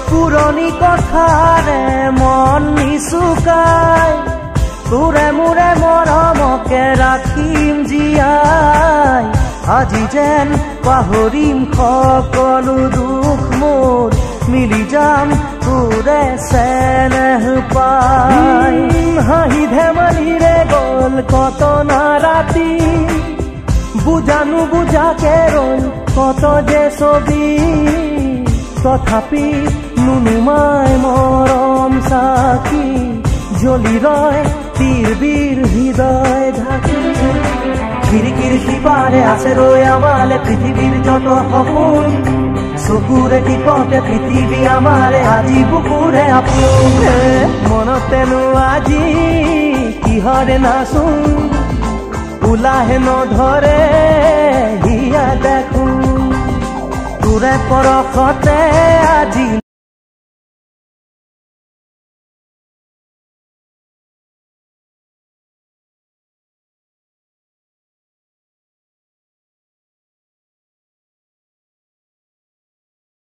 পুৰণি কথাৰে মন নিচুকাই তোৰে মোৰে মৰমকে ৰাখিম জীয়াই আজি যেন পাহৰিম সকলো দুখ মোৰ মিলি যাম তোৰে চেনেহ পাই হাঁহি ধেমালিৰে গ'ল কত না ৰাতি বুজানো বুজাকে ৰ'ল কত যে ছবি তথাপি নুনুমাই মৰম চাকি জ্বলি ৰয় তীৰ হৃদয় ঢাকি খিৰিকীৰ সিপাৰে আছে ৰৈ আমালে পৃথিৱীৰ যত সপোন চকুৰে টিপতে পৃথিৱী আমাৰে আজি বুকুৰে আপোন মনতেনো আজি কিহৰে নাচোন ওলাহে নধৰে হিয়া দেখোন তোৰে পৰশতে আজি